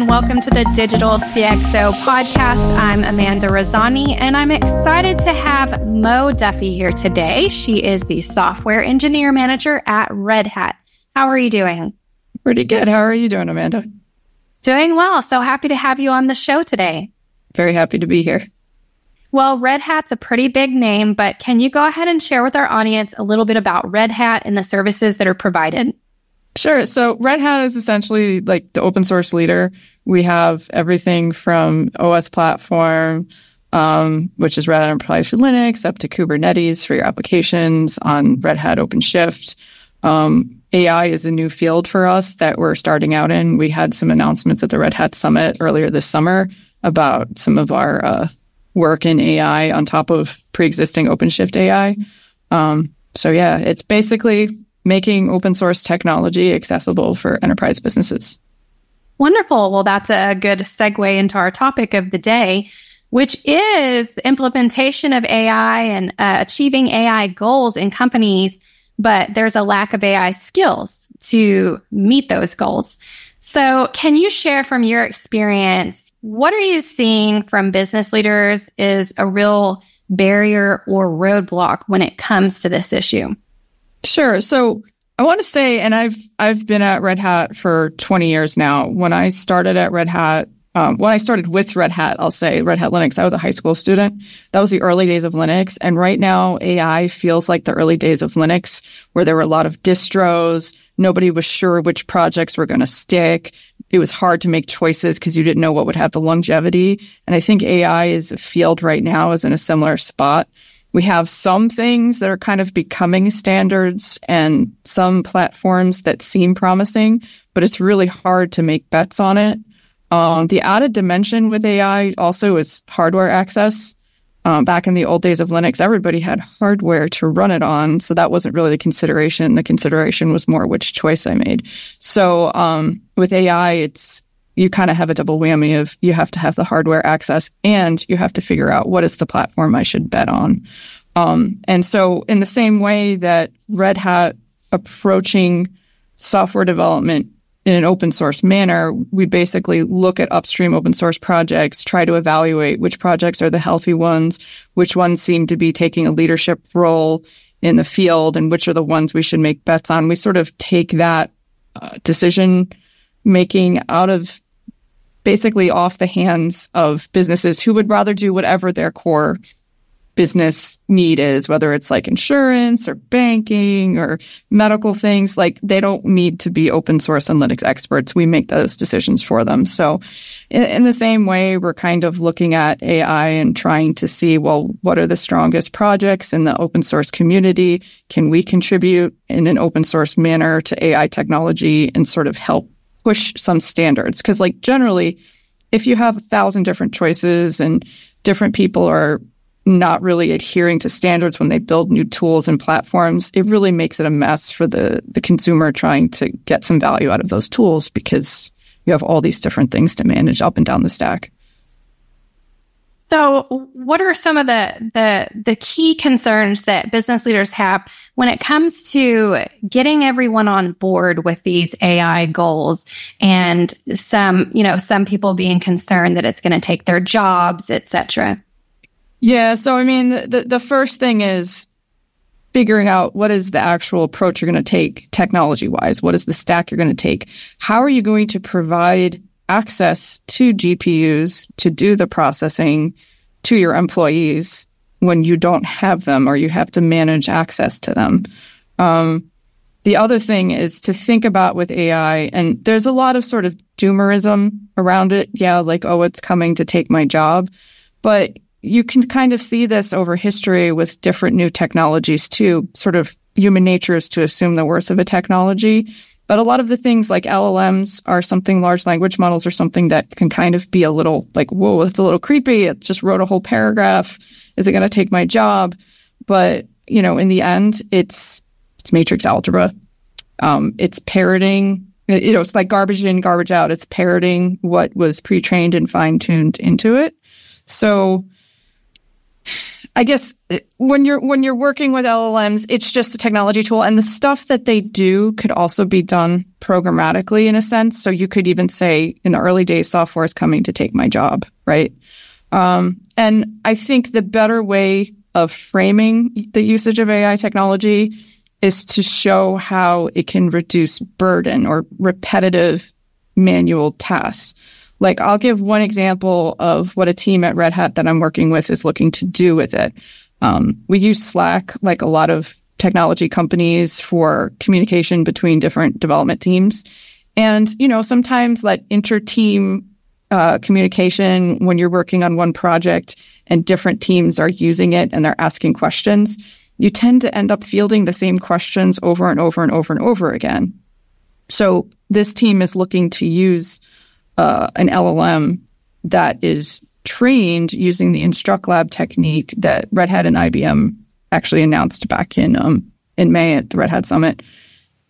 and welcome to the DigitalCxO podcast. I'm Amanda Razani, and I'm excited to have Mo Duffy here today. She is the software engineer manager at Red Hat. How are you doing? Pretty good. How are you doing, Amanda? Doing well. So happy to have you on the show today. Very happy to be here. Well, Red Hat's a pretty big name, but can you go ahead and share with our audience a little bit about Red Hat and the services that are provided? Sure. So Red Hat is essentially like the open source leader. We have everything from OS platform, which is Red Hat Enterprise for Linux, up to Kubernetes for your applications on Red Hat OpenShift. AI is a new field for us that we're starting out in. We had some announcements at the Red Hat Summit earlier this summer about some of our work in AI on top of pre-existing OpenShift AI. It's basically making open source technology accessible for enterprise businesses. Wonderful. Well, that's a good segue into our topic of the day, which is the implementation of AI and achieving AI goals in companies, but there's a lack of AI skills to meet those goals. So can you share from your experience, what are you seeing from business leaders is a real barrier or roadblock when it comes to this issue? Sure. So I want to say, and I've been at Red Hat for 20 years now. When I started at Red Hat, when I started with Red Hat, I'll say Red Hat Linux, I was a high school student. That was the early days of Linux. And right now, AI feels like the early days of Linux, where there were a lot of distros. Nobody was sure which projects were going to stick. It was hard to make choices because you didn't know what would have the longevity. And I think AI is a field right now is in a similar spot. We have some things that are kind of becoming standards and some platforms that seem promising, but it's really hard to make bets on it. The added dimension with AI also is hardware access. Back in the old days of Linux, everybody had hardware to run it on, so that wasn't really the consideration. The consideration was more which choice I made. So with AI, you kind of have a double whammy of you have to have the hardware access and you have to figure out what is the platform I should bet on. And so in the same way that Red Hat approaching software development in an open source manner, we basically look at upstream open source projects, try to evaluate which projects are the healthy ones, which ones seem to be taking a leadership role in the field, and which are the ones we should make bets on. We sort of take that decision making out of basically off the hands of businesses who would rather do whatever their core business need is, whether it's like insurance or banking or medical things. Like they don't need to be open source and Linux experts. We make those decisions for them. So in the same way, we're kind of looking at AI and trying to see, well, what are the strongest projects in the open source community? Can we contribute in an open source manner to AI technology and sort of help push some standards? Because like generally, if you have 1,000 different choices and different people are not really adhering to standards when they build new tools and platforms, it really makes it a mess for the consumer trying to get some value out of those tools because you have all these different things to manage up and down the stack. So what are some of the key concerns that business leaders have when it comes to getting everyone on board with these AI goals, and some people being concerned that it's going to take their jobs, et cetera? Yeah. So, I mean, the first thing is figuring out what is the actual approach you're going to take technology-wise. What is the stack you're going to take? How are you going to provide access to GPUs to do the processing to your employees when you don't have them or you have to manage access to them? The other thing is to think about with AI, and there's a lot of sort of doomerism around it. Yeah, like, oh, it's coming to take my job. But you can kind of see this over history with different new technologies too. Sort of human nature is to assume the worst of a technology. But a lot of the things like LLMs are something, large language models are something that can kind of be a little like, whoa, it's a little creepy. It just wrote a whole paragraph. Is it going to take my job? But, in the end, it's matrix algebra. It's parroting, it's like garbage in, garbage out. It's parroting what was pre-trained and fine-tuned into it. So I guess when you're working with LLMs, it's just a technology tool, and the stuff that they do could also be done programmatically in a sense. So you could even say, in the early days, software is coming to take my job, right? And I think the better way of framing the usage of AI technology is to show how it can reduce burden or repetitive manual tasks. Like, I'll give one example of what a team at Red Hat that I'm working with is looking to do with it. We use Slack, like a lot of technology companies, for communication between different development teams. And, sometimes like inter-team communication, when you're working on one project and different teams are using it and they're asking questions, you tend to end up fielding the same questions over and over and over and over again. So this team is looking to use an LLM that is trained using the InstructLab technique that Red Hat and IBM actually announced back in May at the Red Hat Summit,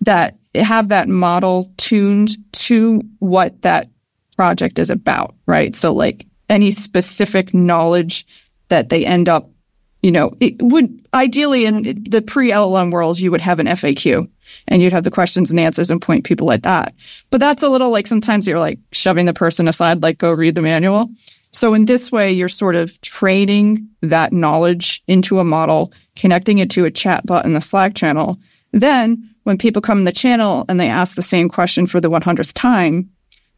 that have that model tuned to what that project is about, right? So like any specific knowledge that they end up, it would ideally in the pre-LLM world, you would have an FAQ and you'd have the questions and answers and point people at that. But that's a little like sometimes you're like shoving the person aside, like go read the manual. So in this way, you're sort of training that knowledge into a model, connecting it to a chat bot in the Slack channel. Then when people come in the channel and they ask the same question for the 100th time,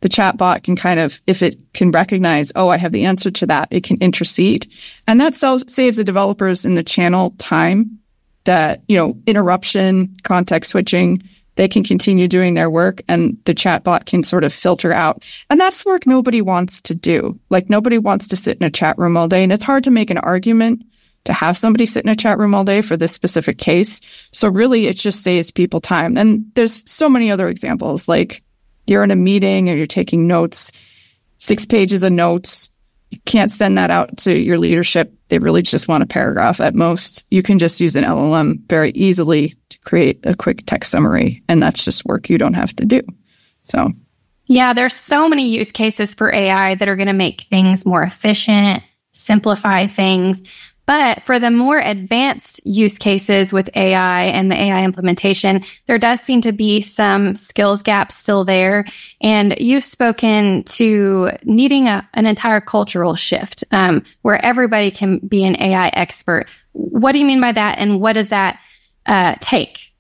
the chat bot can kind of, if it can recognize, oh, I have the answer to that, it can intercede. And that saves the developers in the channel time that, interruption, context switching, they can continue doing their work and the chat bot can sort of filter out. And that's work nobody wants to do. Like nobody wants to sit in a chat room all day. And it's hard to make an argument to have somebody sit in a chat room all day for this specific case. So really, it just saves people time. And there's so many other examples, like you're in a meeting and you're taking notes, 6 pages of notes. You can't send that out to your leadership. They really just want a paragraph at most. You can just use an LLM very easily to create a quick text summary. And that's just work you don't have to do. So, yeah, there's so many use cases for AI that are going to make things more efficient, simplify things. But for the more advanced use cases with AI and the AI implementation, there does seem to be some skills gaps still there. And you've spoken to needing an entire cultural shift where everybody can be an AI expert. What do you mean by that? And what does that take?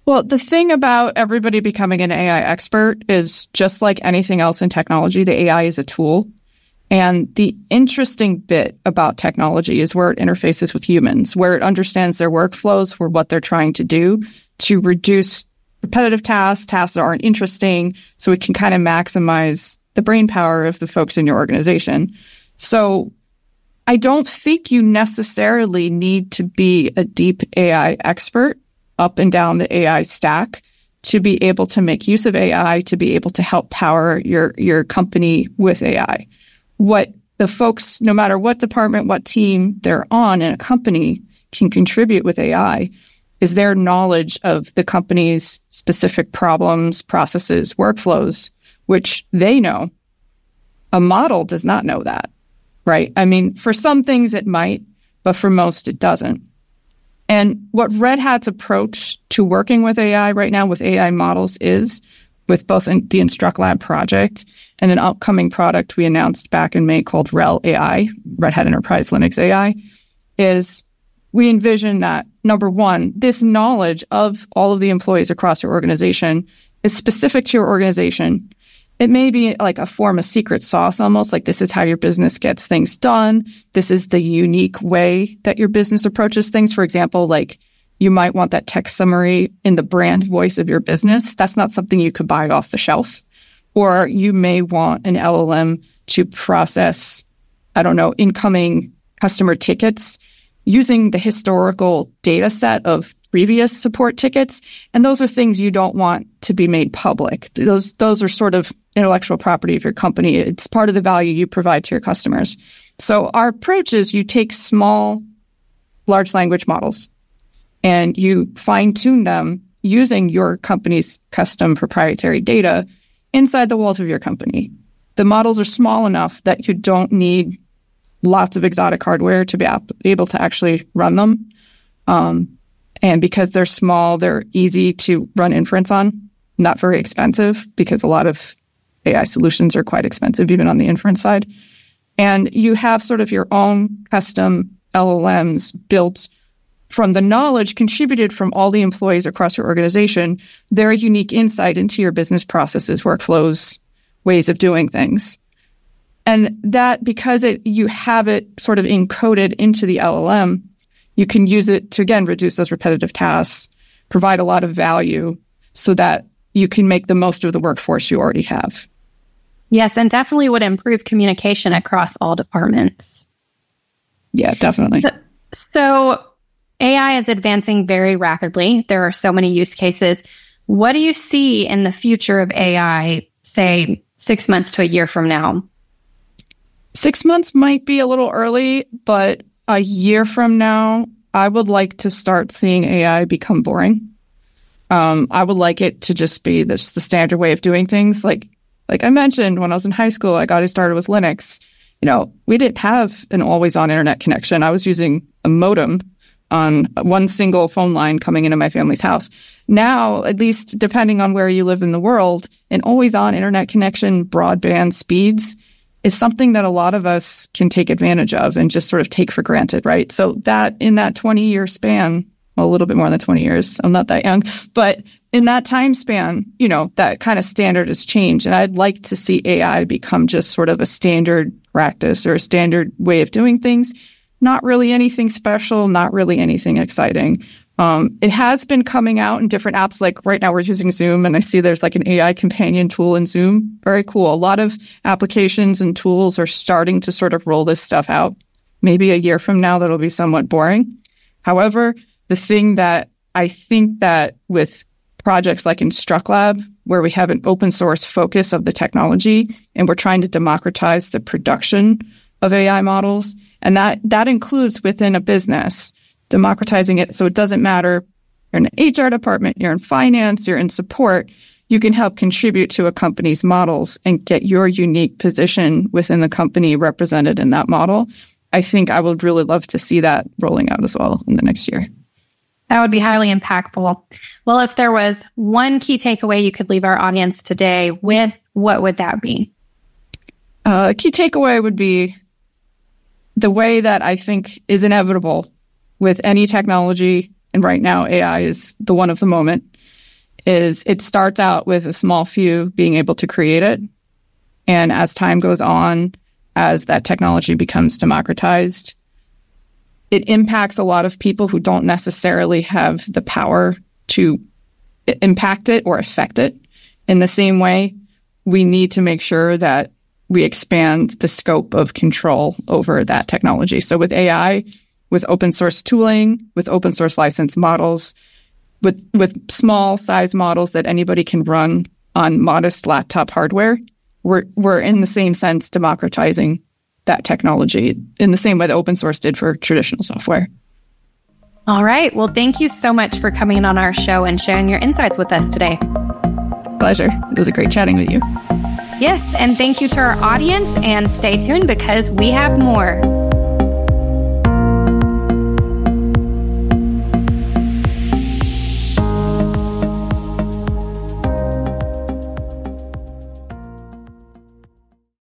Well, the thing about everybody becoming an AI expert is just like anything else in technology, the AI is a tool. And the interesting bit about technology is where it interfaces with humans, where it understands their workflows, for what they're trying to do to reduce repetitive tasks that aren't interesting, so it can kind of maximize the brain power of the folks in your organization. So I don't think you necessarily need to be a deep AI expert up and down the AI stack to be able to make use of AI, to be able to help power your company with AI. What the folks, no matter what department, what team they're on in a company, can contribute with AI is their knowledge of the company's specific problems, processes, workflows, which they know. A model does not know that, right? I mean, for some things it might, but for most it doesn't. And what Red Hat's approach to working with AI right now with AI models is, with both the InstructLab project and an upcoming product we announced back in May called RHEL AI, Red Hat Enterprise Linux AI, is we envision that, number one, this knowledge of all of the employees across your organization is specific to your organization. It may be like a form of secret sauce almost, like this is how your business gets things done. This is the unique way that your business approaches things. For example, like you might want that text summary in the brand voice of your business. That's not something you could buy off the shelf. Or you may want an LLM to process, incoming customer tickets using the historical data set of previous support tickets. And those are things you don't want to be made public. Those are sort of intellectual property of your company. It's part of the value you provide to your customers. So our approach is you take small, large language models, and you fine-tune them using your company's custom proprietary data inside the walls of your company. The models are small enough that you don't need lots of exotic hardware to be able to actually run them. And because they're small, they're easy to run inference on, not very expensive, because a lot of AI solutions are quite expensive, even on the inference side. And you have sort of your own custom LLMs built from the knowledge contributed from all the employees across your organization, their unique insight into your business processes, workflows, ways of doing things. And that, because you have it sort of encoded into the LLM, you can use it to, again, reduce those repetitive tasks, provide a lot of value so that you can make the most of the workforce you already have. Yes, and definitely would improve communication across all departments. Yeah, definitely. So AI is advancing very rapidly. There are so many use cases. What do you see in the future of AI, say 6 months to a year from now? 6 months might be a little early, but a year from now, I would like to start seeing AI become boring. I would like it to just be the standard way of doing things. Like I mentioned, when I was in high school, I got started with Linux. We didn't have an always-on internet connection. I was using a modem on one single phone line coming into my family's house. Now, at least depending on where you live in the world, an always-on internet connection, broadband speeds is something that a lot of us can take advantage of and just sort of take for granted, right? So that in that 20-year span, well, a little bit more than 20 years, I'm not that young, but in that time span, that kind of standard has changed. And I'd like to see AI become just sort of a standard practice or a standard way of doing things. Not really anything special, not really anything exciting. It has been coming out in different apps. Like right now we're using Zoom, and I see there's like an AI companion tool in Zoom. Very cool. A lot of applications and tools are starting to sort of roll this stuff out. Maybe a year from now, that'll be somewhat boring. However, the thing that I think that with projects like InstructLab, where we have an open source focus of the technology, and we're trying to democratize the production of AI models, and that includes within a business, democratizing it so it doesn't matter. You're in the HR department, you're in finance, you're in support. You can help contribute to a company's models and get your unique position within the company represented in that model. I think I would really love to see that rolling out as well in the next year. That would be highly impactful. Well, if there was one key takeaway you could leave our audience today with, what would that be? A key takeaway would be the way that I think is inevitable with any technology, and right now AI is the one of the moment, is it starts out with a small few being able to create it. And as time goes on, as that technology becomes democratized, it impacts a lot of people who don't necessarily have the power to impact it or affect it. In the same way, we need to make sure that we expand the scope of control over that technology. So with AI, with open source tooling, with open source license models, with small size models that anybody can run on modest laptop hardware, we're in the same sense democratizing that technology in the same way that open source did for traditional software. All right. Well, thank you so much for coming on our show and sharing your insights with us today. Pleasure. It was a great chatting with you. Yes, and thank you to our audience, and stay tuned because we have more.